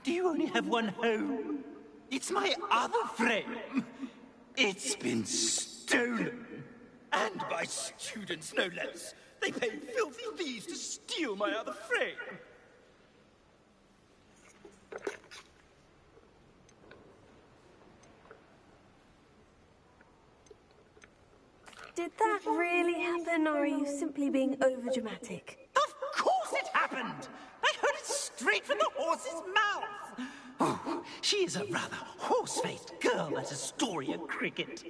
Do you only have one home? It's my other frame. It's been stolen. And by students, no less. They pay filthy thieves to steal my other frame. Did that really happen, or are you simply being overdramatic? Of course it happened! I heard it straight from the horse's mouth! Oh, she is a rather horse-faced girl, that Astoria Cricket.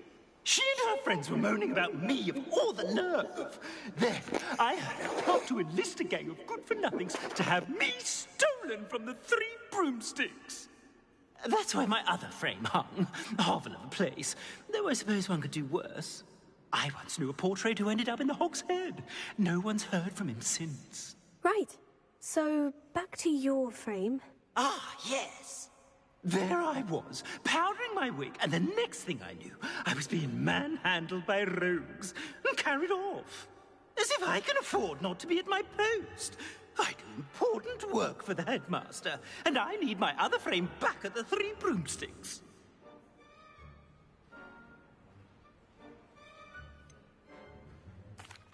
She and her friends were moaning about me of all the nerve. Then I heard her plot to enlist a gang of good-for-nothings to have me stolen from the 3 broomsticks. That's why my other frame hung. A hovel of a place. Though I suppose one could do worse. I once knew a portrait who ended up in the Hog's Head. No one's heard from him since. Right. So, back to your frame. Ah, yes. There I was, powdering my wig, and the next thing I knew, I was being manhandled by rogues and carried off. As if I can afford not to be at my post. I do important work for the headmaster, and I need my other frame back at the 3 broomsticks.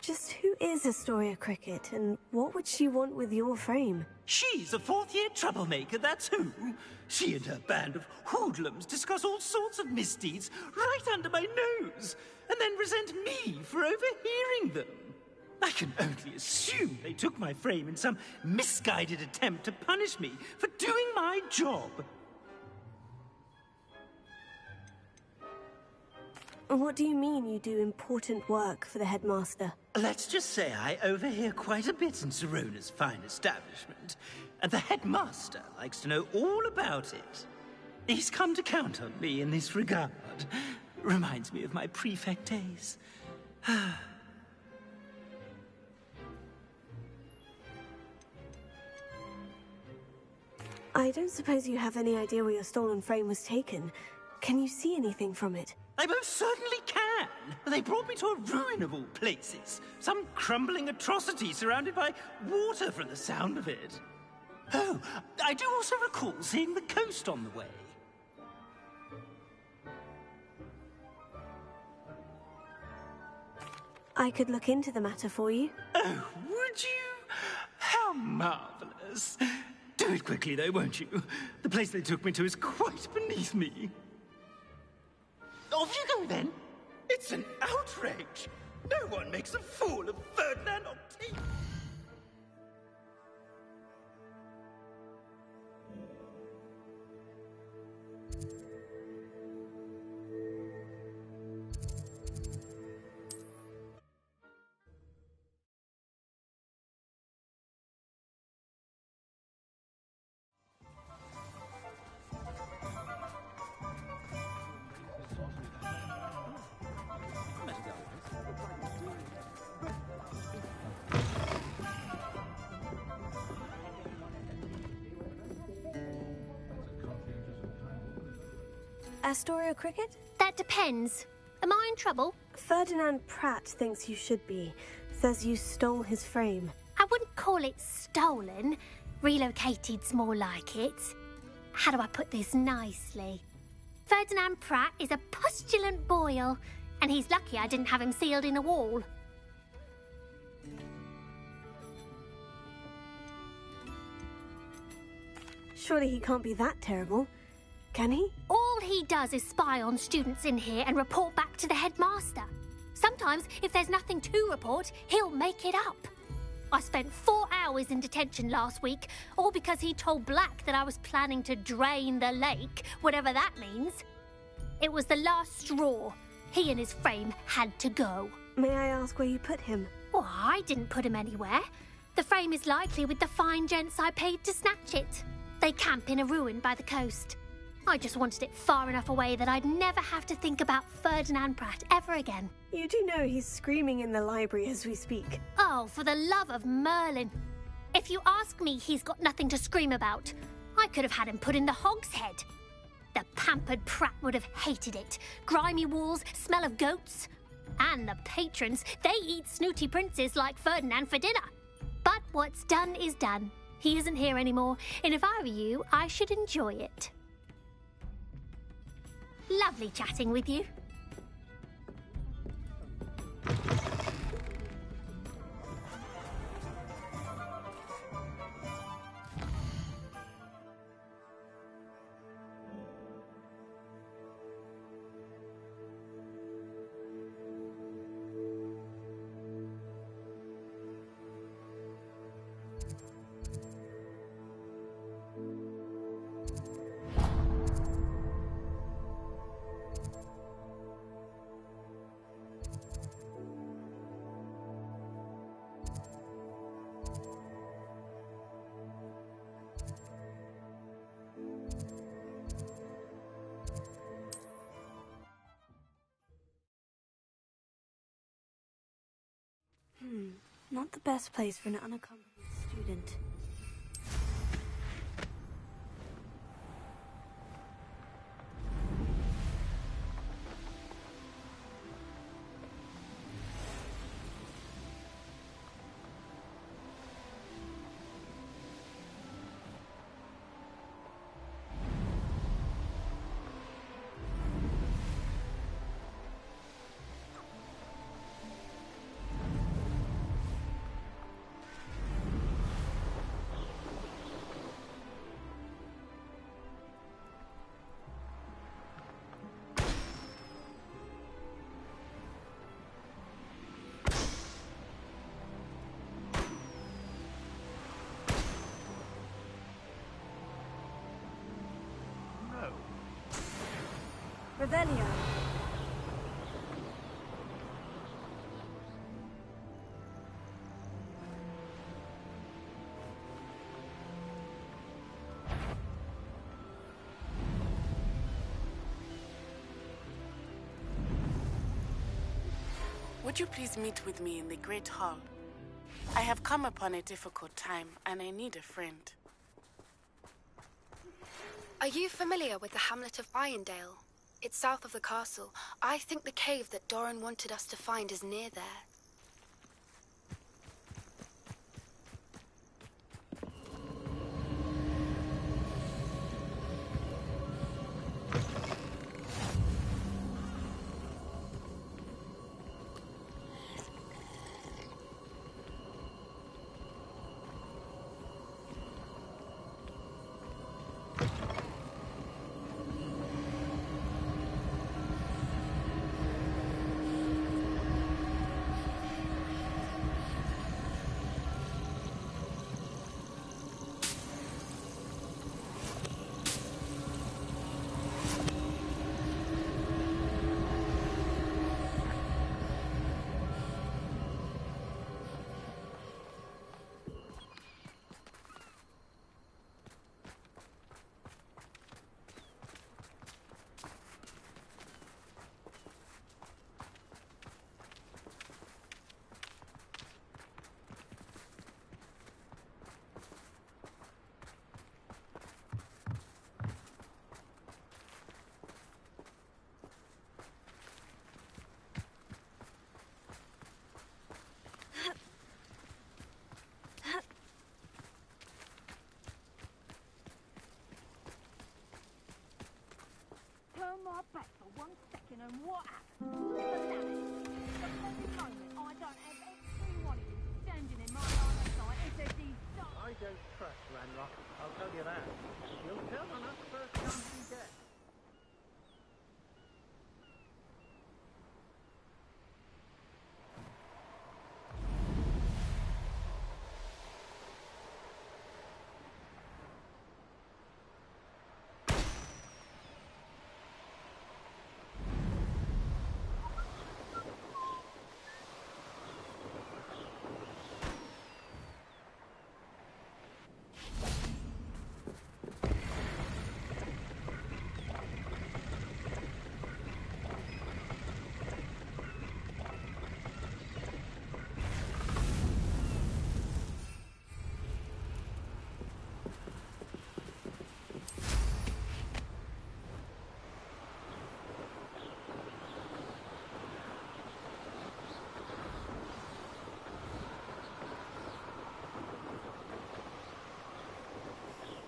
Just who is Astoria Cricket, and what would she want with your frame? She's a 4th-year troublemaker, that's who. She and her band of hoodlums discuss all sorts of misdeeds right under my nose, and then resent me for overhearing them. I can only assume they took my frame in some misguided attempt to punish me for doing my job. What do you mean you do important work for the headmaster? Let's just say I overhear quite a bit in Serona's fine establishment, and the headmaster likes to know all about it. He's come to count on me in this regard. Reminds me of my prefect days. I don't suppose you have any idea where your stolen frame was taken. Can you see anything from it? I most certainly can. They brought me to a ruin of all places. Some crumbling atrocity surrounded by water from the sound of it. Oh, I do also recall seeing the coast on the way. I could look into the matter for you. Oh, would you? How marvelous. Do it quickly, though, won't you? The place they took me to is quite beneath me. Off you go, then. It's an outrage. No one makes a fool of Ferdinand Octave. Astoria Cricket? That depends. Am I in trouble? Ferdinand Pratt thinks you should be. Says you stole his frame. I wouldn't call it stolen. Relocated's more like it. How do I put this nicely? Ferdinand Pratt is a postulant boil, and he's lucky I didn't have him sealed in a wall. Surely he can't be that terrible, can he? All he does is spy on students in here and report back to the headmaster. Sometimes, if there's nothing to report, he'll make it up. I spent 4 hours in detention last week, all because he told Black that I was planning to drain the lake, whatever that means. It was the last straw. He and his frame had to go. May I ask where you put him? Well, I didn't put him anywhere. The frame is likely with the fine gents I paid to snatch it. They camp in a ruin by the coast. I just wanted it far enough away that I'd never have to think about Ferdinand Pratt ever again. You do know he's screaming in the library as we speak. Oh, for the love of Merlin. If you ask me, he's got nothing to scream about. I could have had him put in the Hog's Head. The pampered Pratt would have hated it. Grimy walls, smell of goats. And the patrons, they eat snooty princes like Ferdinand for dinner. But what's done is done. He isn't here anymore, and if I were you, I should enjoy it. Lovely chatting with you. Not the best place for an unaccompanied student. Revelio. Would you please meet with me in the Great Hall? I have come upon a difficult time, and I need a friend. Are you familiar with the hamlet of Irondale? It's south of the castle. I think the cave that Doran wanted us to find is near there. Turn my back for 1 second and what happens? The very moment I don't have every one of you standing in my line of sight and says he's done. I don't trust Ranrock, I'll tell you that. She'll turn on us first come she gets.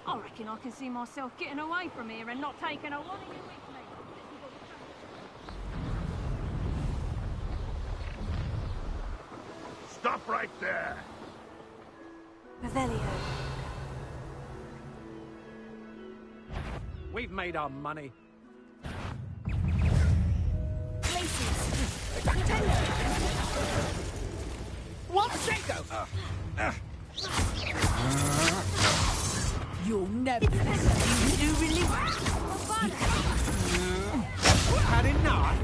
I reckon I can see myself getting away from here and not taking a one of you with me. Stop right there! Revelio. We've made our money. Places. Pretender. What? Jacob! You'll never see you release. Had enough?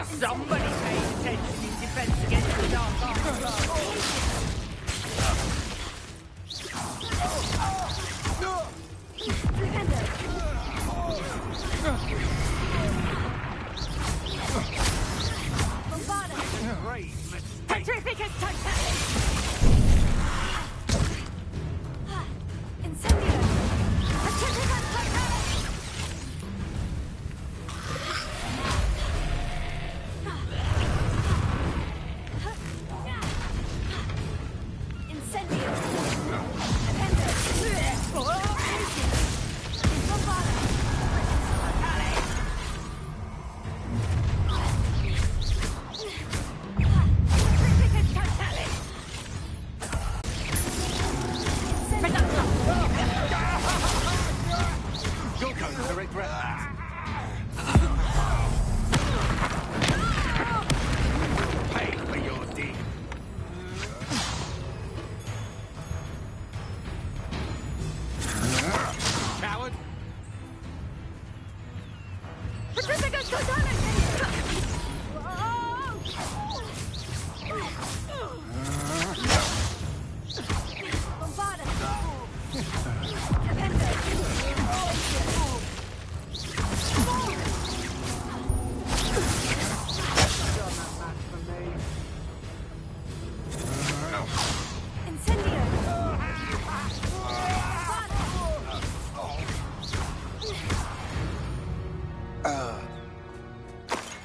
Somebody paid attention in defense against the dark arts. Great mistake. Petrificus totalis! Incendio. Petrificus totalis! Incendio. Defender. You're going to regret that. Pay for your deed. Coward. Petrificus totalis!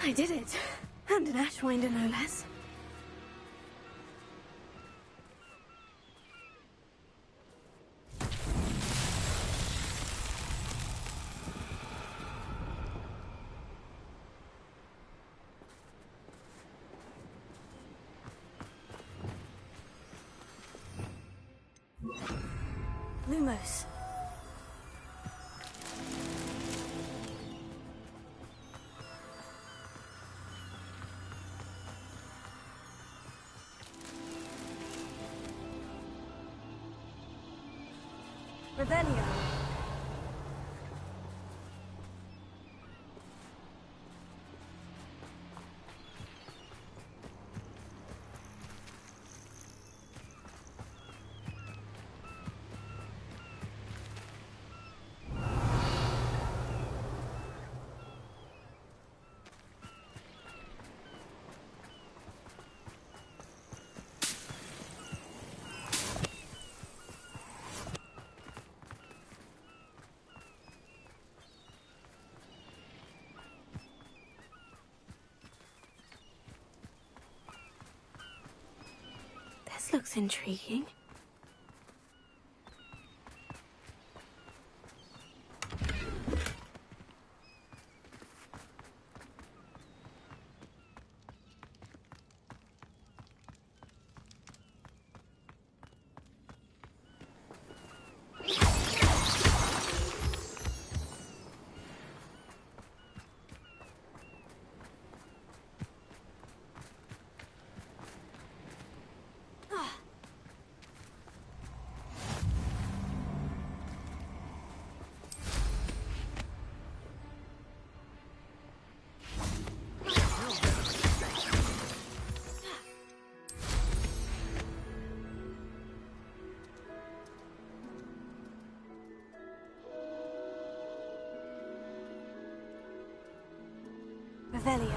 I did it. And an Ashwinder, no less. Lumos. Revelio. This looks intriguing. Revelio.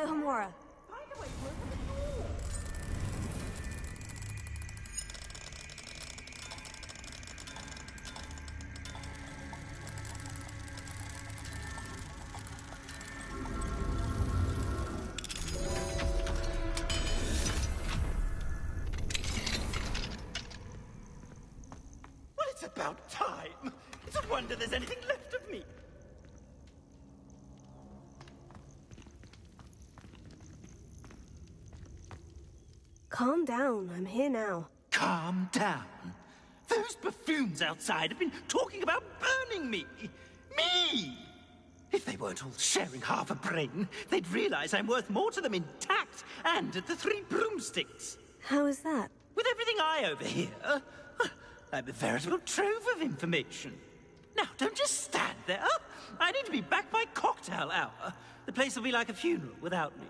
Hamura. Well, it's about time. It's a wonder there's anything left of me. Calm down, I'm here now. Calm down. Those buffoons outside have been talking about burning me. Me! If they weren't all sharing half a brain, they'd realize I'm worth more to them intact and at the Three Broomsticks. How is that? With everything I overhear, I'm a veritable trove of information. Now, don't just stand there. I need to be back by cocktail hour. The place will be like a funeral without me.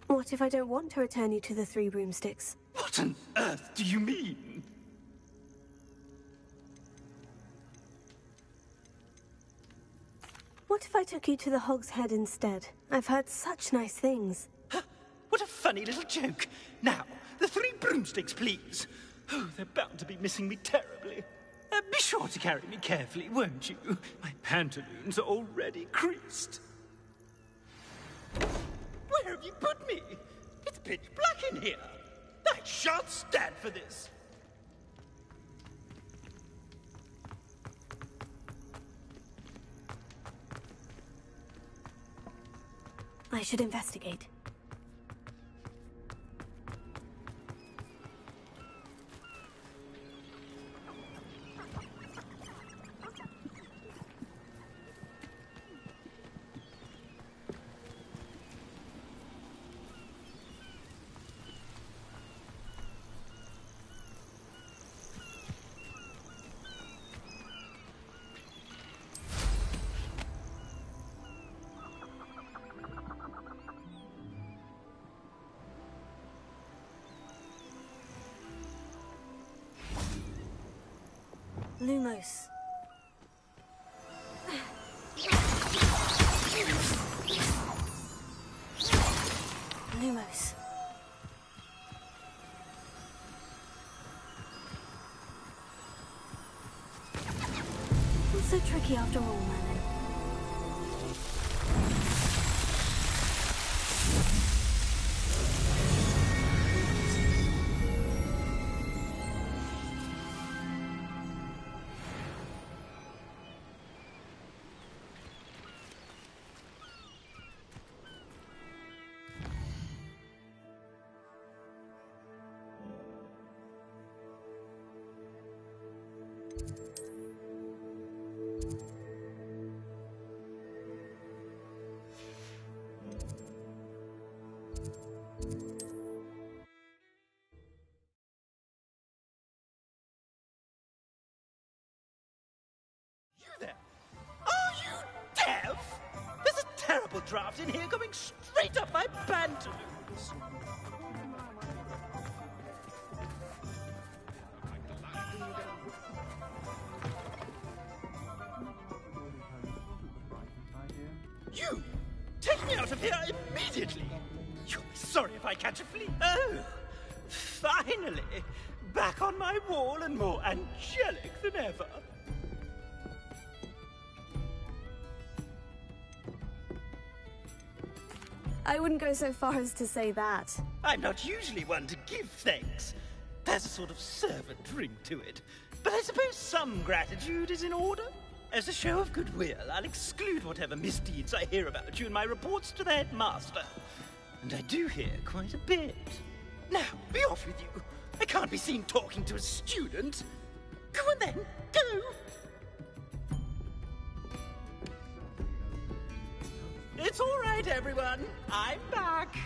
What if I don't want to return you to the Three Broomsticks? What on earth do you mean? What if I took you to the Hog's Head instead? I've heard such nice things. What a funny little joke. Now, the Three Broomsticks, please. Oh, they're bound to be missing me terribly. Be sure to carry me carefully, won't you? My pantaloons are already creased. Where have you put me? It's pitch black in here. I shan't stand for this. I should investigate. Lumos. Lumos. Not so tricky after all, Merlin. There. Are you deaf? There's a terrible draft in here going straight up my pantaloons. You! Take me out of here immediately! You'll be sorry if I catch a flea. Oh! Finally! Back on my wall and more angelic than ever. I wouldn't go so far as to say that. I'm not usually one to give thanks. There's a sort of servant ring to it. But I suppose some gratitude is in order. As a show of goodwill, I'll exclude whatever misdeeds I hear about you in my reports to the headmaster. And I do hear quite a bit. Now, be off with you. I can't be seen talking to a student. Go on then, go! It's all right, everyone. I'm back.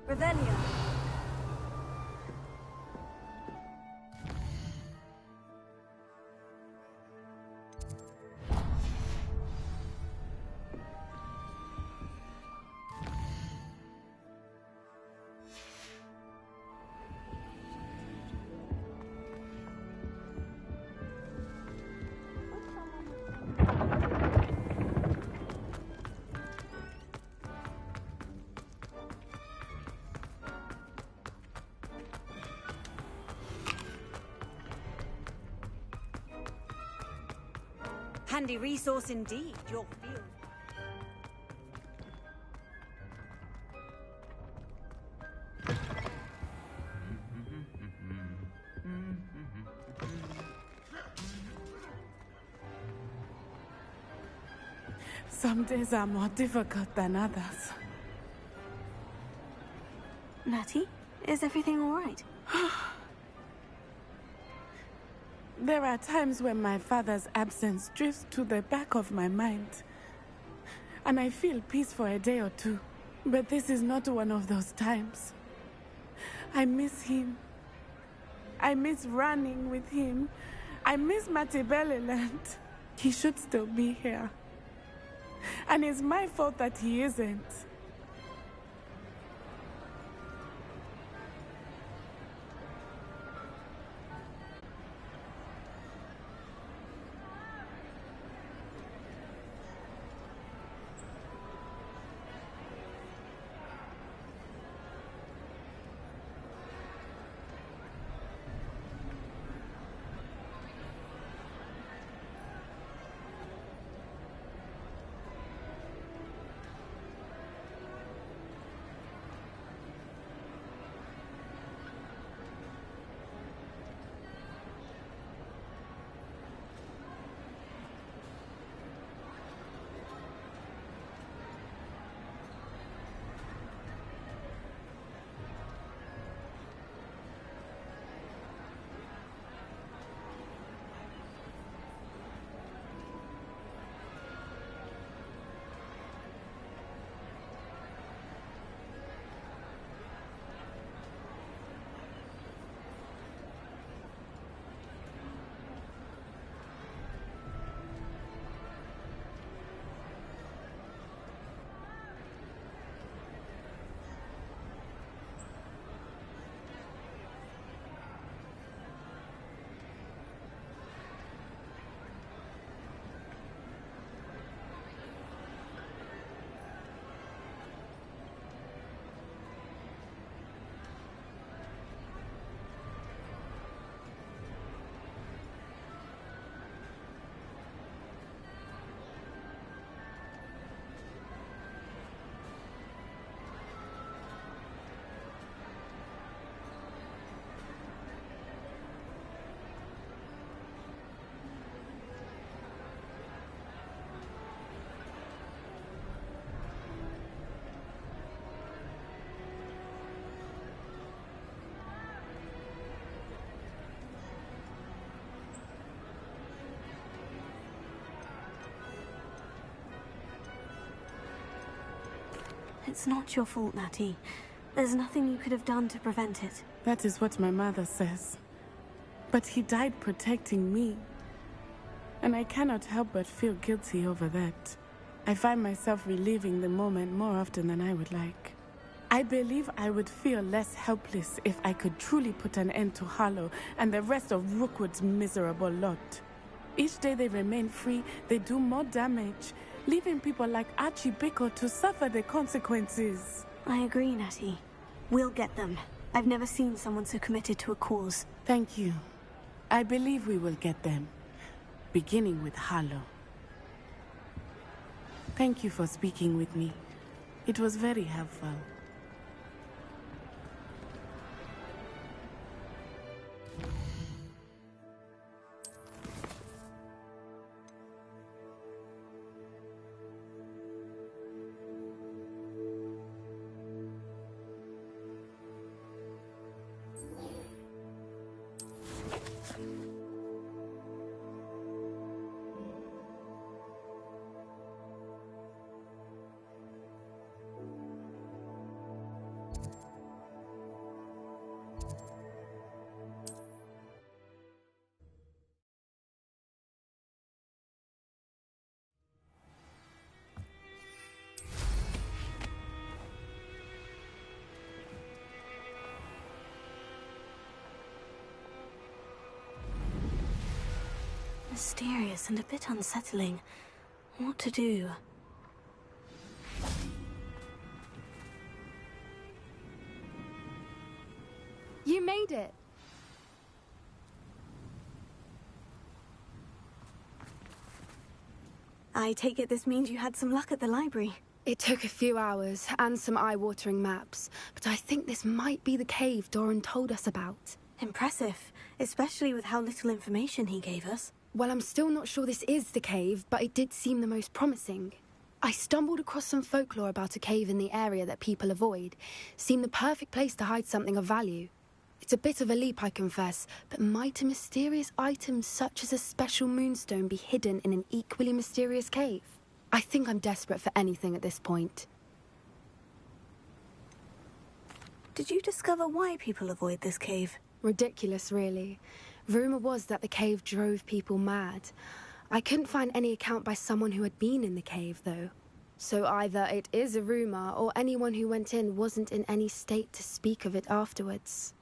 Revelio. Handy resource indeed, your field. Some days are more difficult than others. Natty, is everything all right? There are times when my father's absence drifts to the back of my mind, and I feel peace for a day or two. But this is not one of those times. I miss him. I miss running with him. I miss Matibeleland. He should still be here. And it's my fault that he isn't. It's not your fault, Natty. There's nothing you could have done to prevent it. That is what my mother says. But he died protecting me. And I cannot help but feel guilty over that. I find myself reliving the moment more often than I would like. I believe I would feel less helpless if I could truly put an end to Harlow and the rest of Rookwood's miserable lot. Each day they remain free, they do more damage, leaving people like Archie Bickle to suffer the consequences. I agree, Natty. We'll get them. I've never seen someone so committed to a cause. Thank you. I believe we will get them, beginning with Harlow. Thank you for speaking with me. It was very helpful. mysterious and a bit unsettling. What to do? You made it. I take it this means you had some luck at the library. It took a few hours and some eye-watering maps, but I think this might be the cave Doran told us about. Impressive, especially with how little information he gave us. Well, I'm still not sure this is the cave, but it did seem the most promising. I stumbled across some folklore about a cave in the area that people avoid. Seemed the perfect place to hide something of value. It's a bit of a leap, I confess, but might a mysterious item such as a special moonstone be hidden in an equally mysterious cave? I think I'm desperate for anything at this point. Did you discover why people avoid this cave? Ridiculous, really. Rumour was that the cave drove people mad. I couldn't find any account by someone who had been in the cave, though. So either it is a rumour, or anyone who went in wasn't in any state to speak of it afterwards.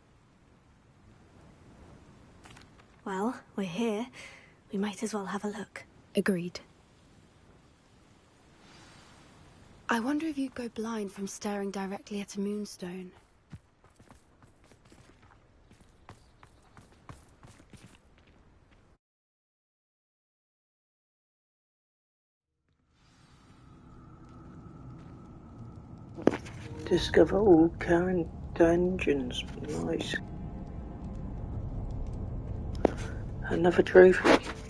Well, we're here. We might as well have a look. Agreed. I wonder if you'd go blind from staring directly at a moonstone. Discover all current dungeons. Nice. Another trophy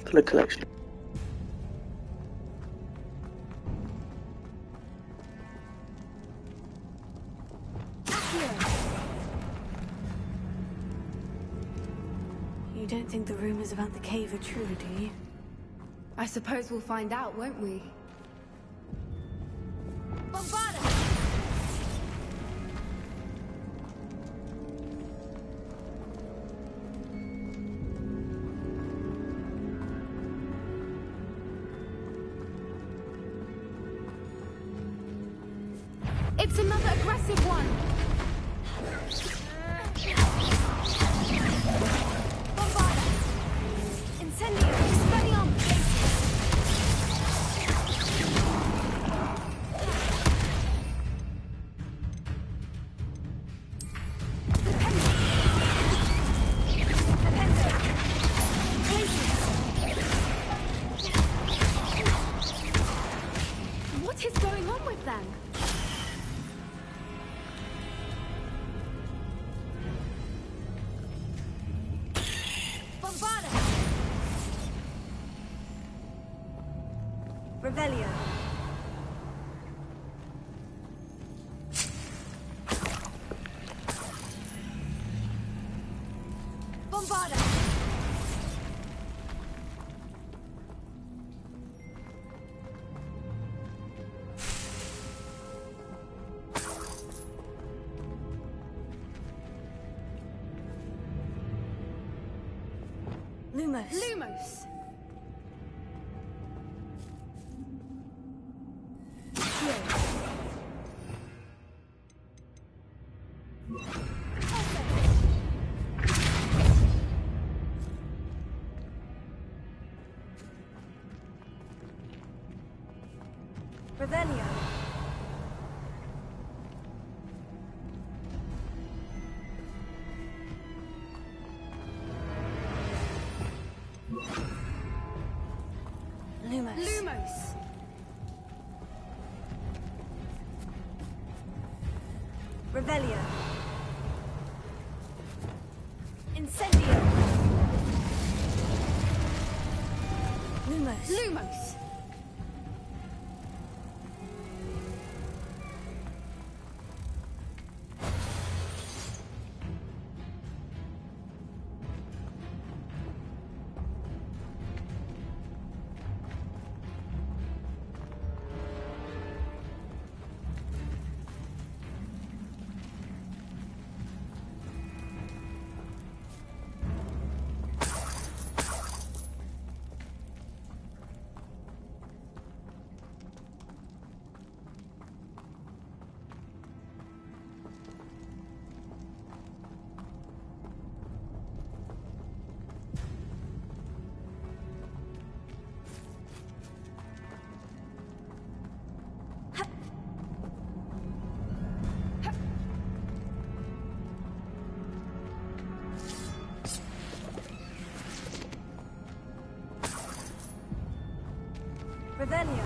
for the collection. You don't think the rumors about the cave are true, do you? I suppose we'll find out, won't we? It's another aggressive one! Bombarda! Incendio! Expelliarmus! What is going on with them? Revelio. Bombarda! Lumos. Lumos! Revelio. Lumos. Lumos! Revelio. Incendio. Lumos. Lumos! Revelio.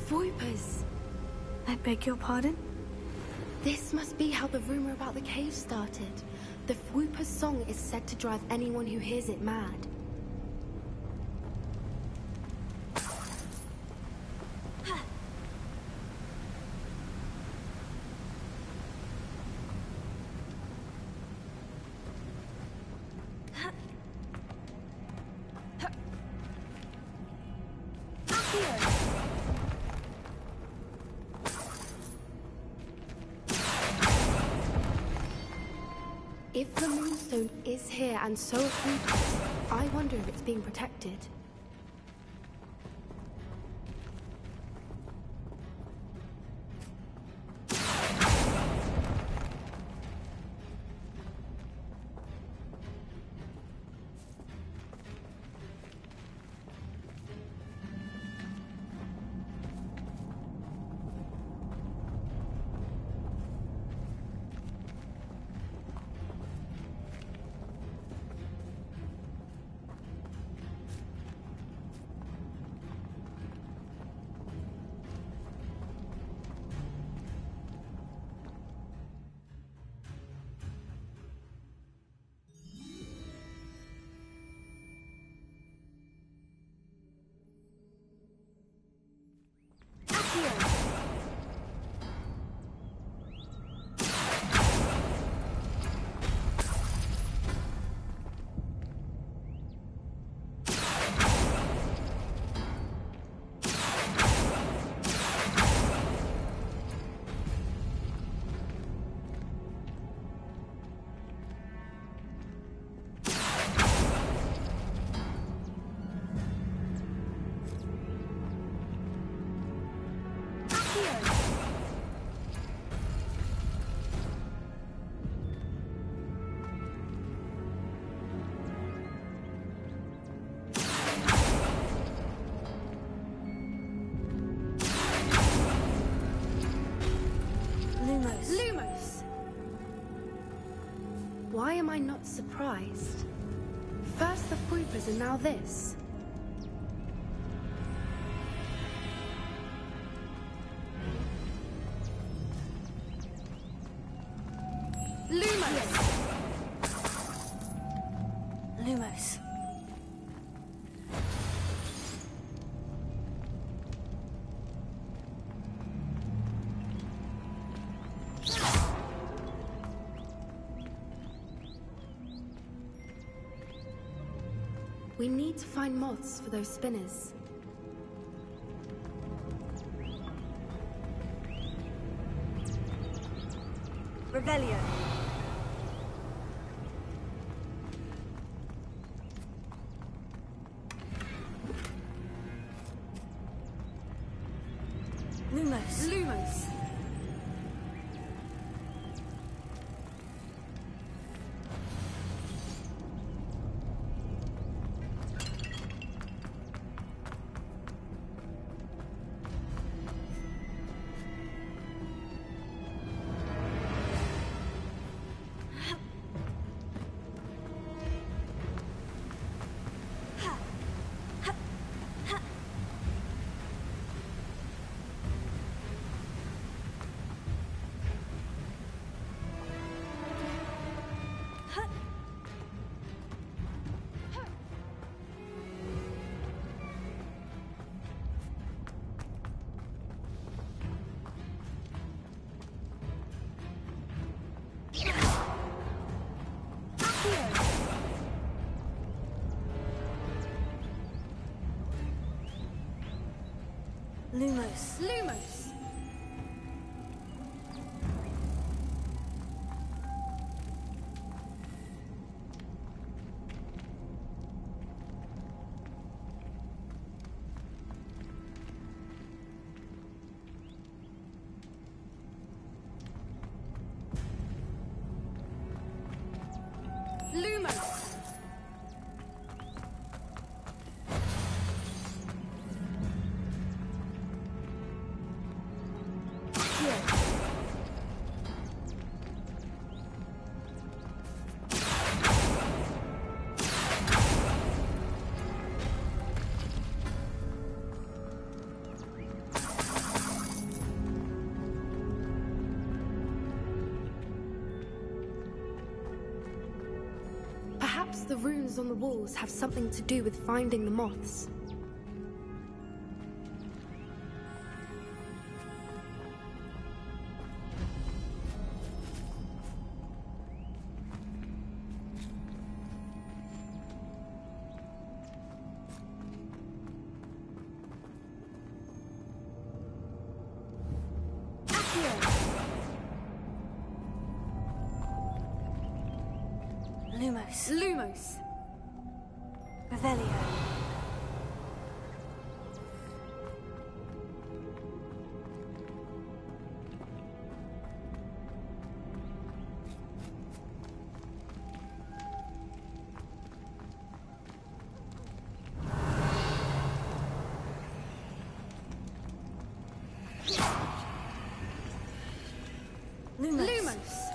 Voipers! I beg your pardon? This must be how the rumor about the cave started. The Whooper's song is said to drive anyone who hears it mad. If the Moonstone is here and so are Whoopers, I wonder if it's being protected. Lumos! Why am I not surprised? First the Whoopers and now this. Lumos! Lumos. We need to find moths for those spinners. Revelio. Lumos. Lumos! Lumos. Lumos! Lumos! Perhaps the runes on the walls have something to do with finding the moths. Lumos. Lumos! Revelio. Lumos.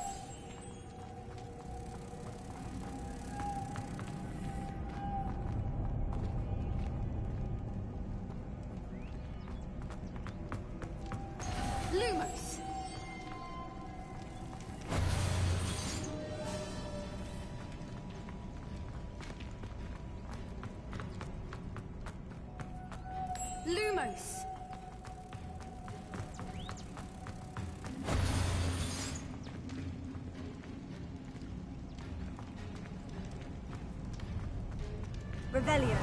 Lumos! Lumos! Lumos! Revelio.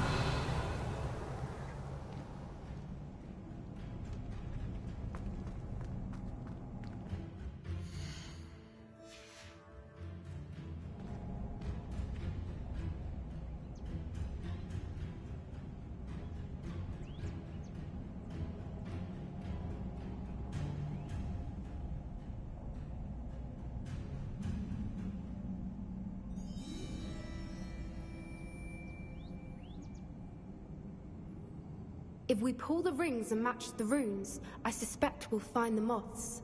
If we pull the rings and match the runes, I suspect we'll find the moths.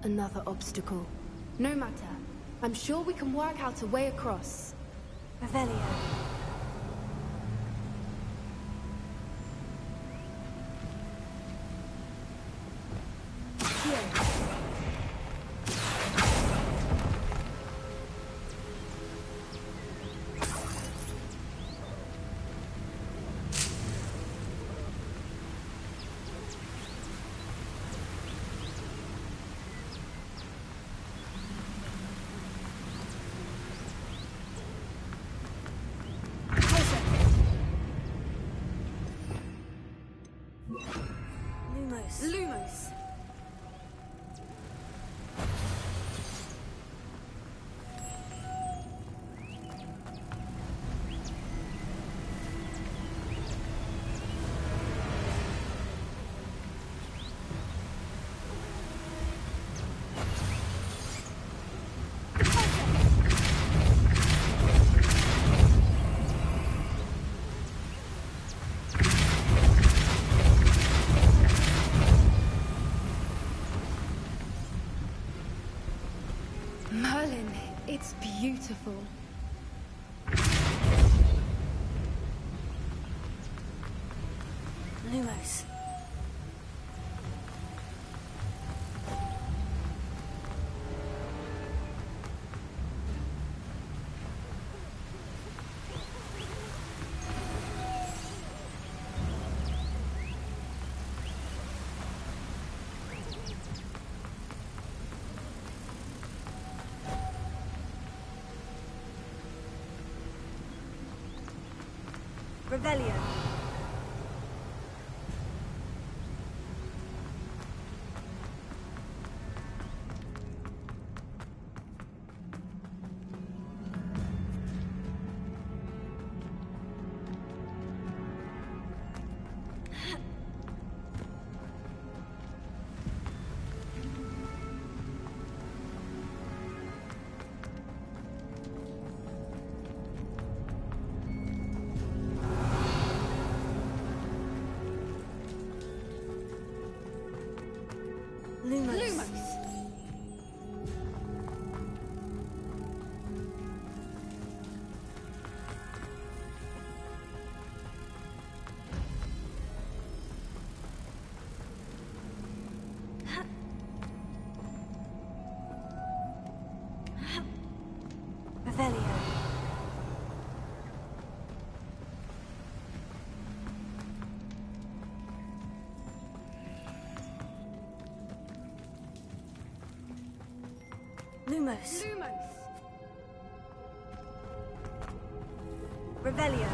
Another obstacle. No matter. I'm sure we can work out a way across. Revelio. Lumos. Lumos! beautiful. Lumos. Revelio. Lumos. Revelio. Lumos. Revelio.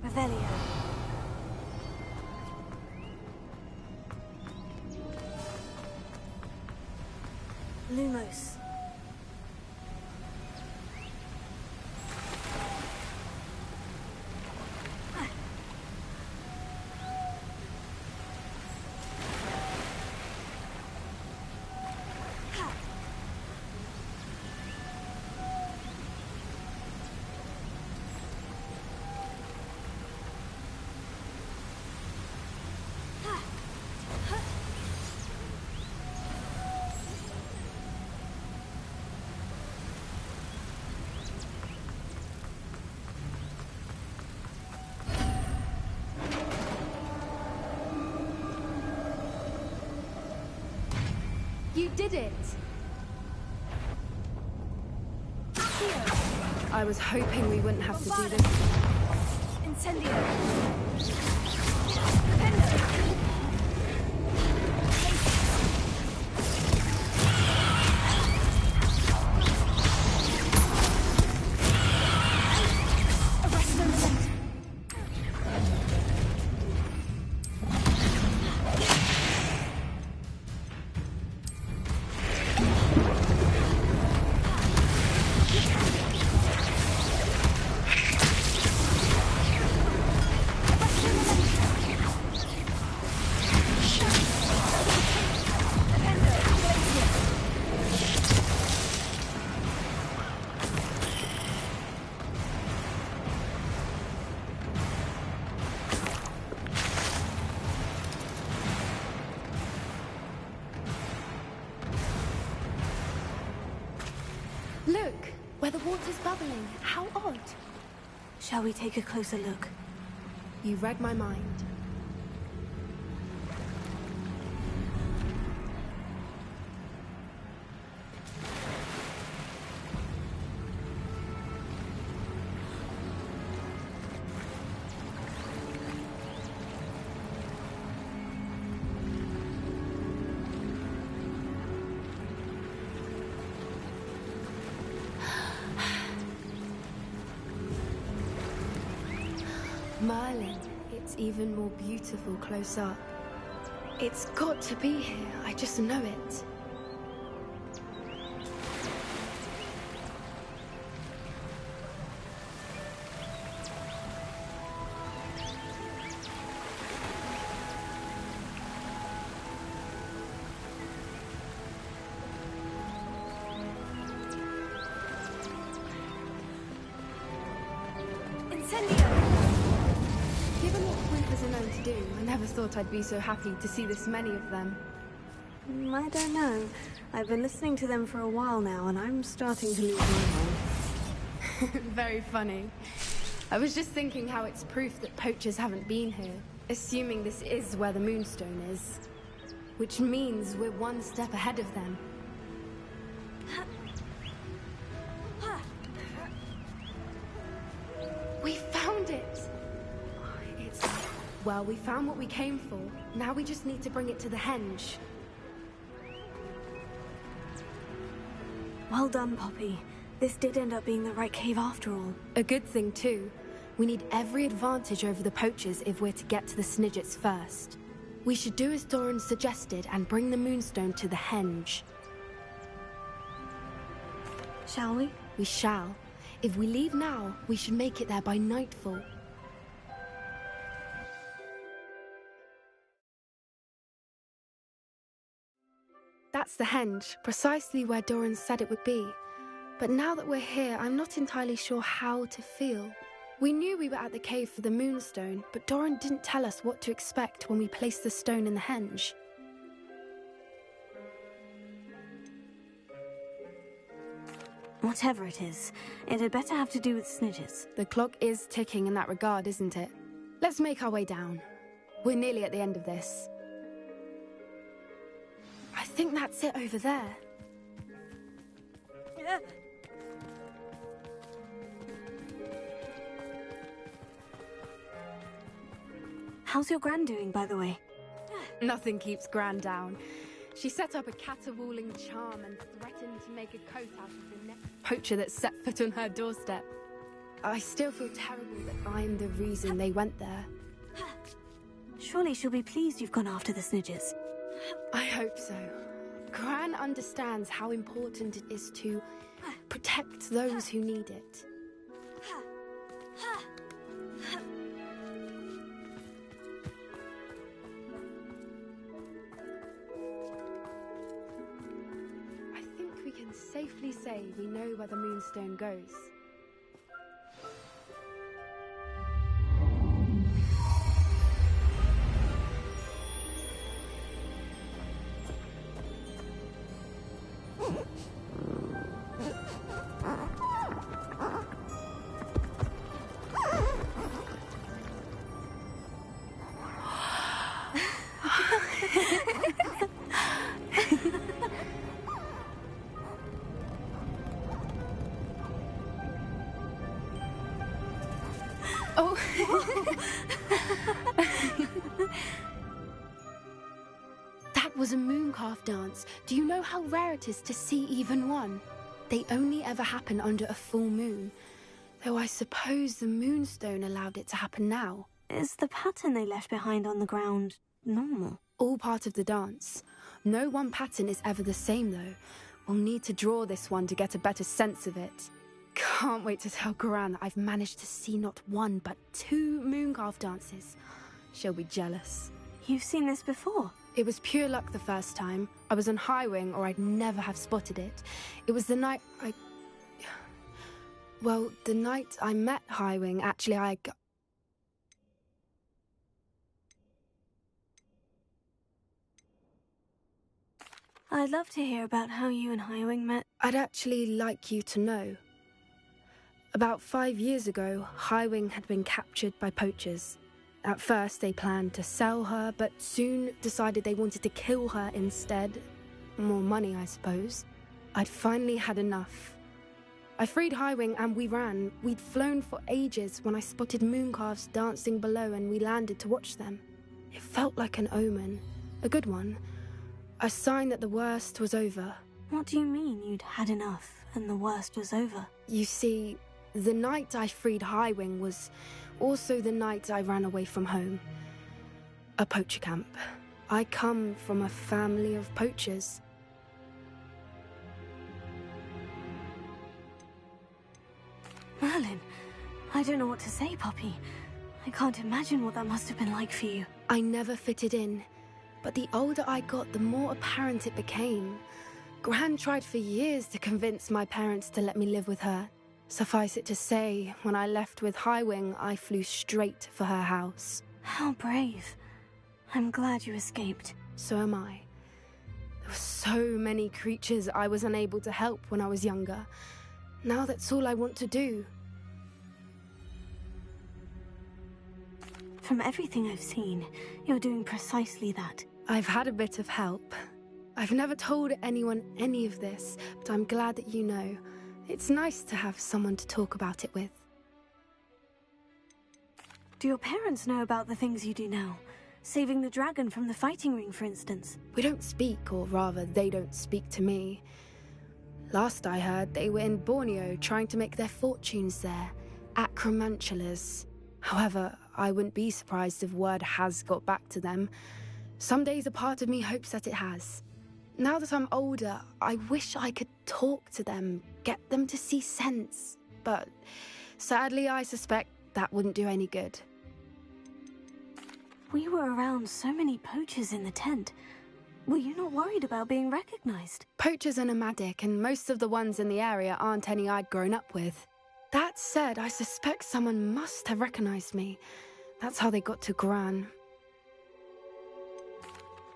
Revelio. Lumos. You did it! I was hoping we wouldn't have to do this. Incendio. Look, where the water's bubbling. How odd. Shall we take a closer look? You read my mind. Merlin, it's even more beautiful close up. It's got to be here, I just know it. do. I never thought I'd be so happy to see this many of them. I don't know. I've been listening to them for a while now, and I'm starting to lose my mind. Very funny. I was just thinking how it's proof that poachers haven't been here, assuming this is where the Moonstone is. Which means we're one step ahead of them. We found it! Well, we found what we came for. Now we just need to bring it to the henge. Well done, Poppy. This did end up being the right cave after all. A good thing, too. We need every advantage over the poachers if we're to get to the Snidgets first. We should do as Doran suggested and bring the Moonstone to the henge. Shall we? We shall. If we leave now, we should make it there by nightfall. That's the henge, precisely where Doran said it would be. But now that we're here, I'm not entirely sure how to feel. We knew we were at the cave for the Moonstone, but Doran didn't tell us what to expect when we placed the stone in the henge. Whatever it is, it had better have to do with Snidgets. The clock is ticking in that regard, isn't it? Let's make our way down. We're nearly at the end of this. I think that's it over there. How's your Gran doing, by the way? Nothing keeps Gran down. She set up a caterwauling charm and threatened to make a coat out of the next poacher that set foot on her doorstep. I still feel terrible that I'm the reason they went there. Surely she'll be pleased you've gone after the Snidgets. I hope so. Gran understands how important it is to protect those who need it. I think we can safely say we know where the Moonstone goes. Oh! That was a mooncalf dance. Do you know how rare it is to see even one? They only ever happen under a full moon. Though I suppose the Moonstone allowed it to happen now. Is the pattern they left behind on the ground normal? All part of the dance. No one pattern is ever the same, though. We'll need to draw this one to get a better sense of it. Can't wait to tell Gran that I've managed to see not one, but 2 mooncalf dances. She'll be jealous. You've seen this before? It was pure luck the first time. I was on Highwing, or I'd never have spotted it. It was the night Well, the night I met Highwing, actually, I'd love to hear about how you and Highwing met. I'd actually like you to know. About 5 years ago, Highwing had been captured by poachers. At first, they planned to sell her, but soon decided they wanted to kill her instead. More money, I suppose. I'd finally had enough. I freed Highwing and we ran. We'd flown for ages when I spotted mooncalves dancing below and we landed to watch them. It felt like an omen. A good one. A sign that the worst was over. What do you mean you'd had enough and the worst was over? You see, the night I freed Highwing was also the night I ran away from home. A poacher camp. I come from a family of poachers. Merlin, I don't know what to say, Poppy. I can't imagine what that must have been like for you. I never fitted in, but the older I got, the more apparent it became. Gran tried for years to convince my parents to let me live with her. Suffice it to say, when I left with Highwing, I flew straight for her house. How brave. I'm glad you escaped. So am I. There were so many creatures I was unable to help when I was younger. Now that's all I want to do. From everything I've seen, you're doing precisely that. I've had a bit of help. I've never told anyone any of this, but I'm glad that you know. It's nice to have someone to talk about it with. Do your parents know about the things you do now? Saving the dragon from the fighting ring, for instance. We don't speak, or rather, they don't speak to me. Last I heard, they were in Borneo trying to make their fortunes there, acromantulas. However, I wouldn't be surprised if word has got back to them. Some days a part of me hopes that it has. Now that I'm older, I wish I could talk to them, get them to see sense. But sadly, I suspect that wouldn't do any good. We were around so many poachers in the tent. Were you not worried about being recognized? Poachers are nomadic, and most of the ones in the area aren't any I'd grown up with. That said, I suspect someone must have recognized me. That's how they got to Gran.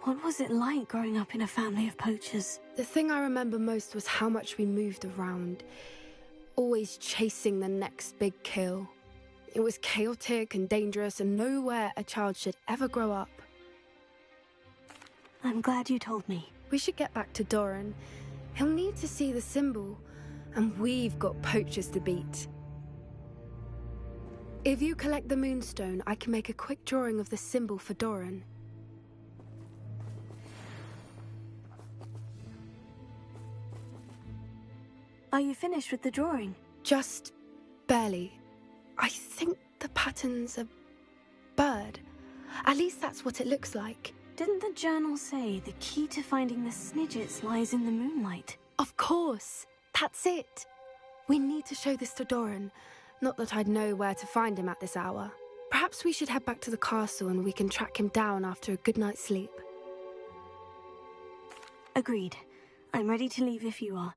What was it like growing up in a family of poachers? The thing I remember most was how much we moved around, always chasing the next big kill. It was chaotic and dangerous, and nowhere a child should ever grow up. I'm glad you told me. We should get back to Doran. He'll need to see the symbol, and we've got poachers to beat. If you collect the moonstone, I can make a quick drawing of the symbol for Doran. Are you finished with the drawing? Just barely. I think the pattern's a bird. At least that's what it looks like. Didn't the journal say the key to finding the Snidgets lies in the moonlight? Of course. That's it. We need to show this to Doran. Not that I'd know where to find him at this hour. Perhaps we should head back to the castle and we can track him down after a good night's sleep. Agreed. I'm ready to leave if you are.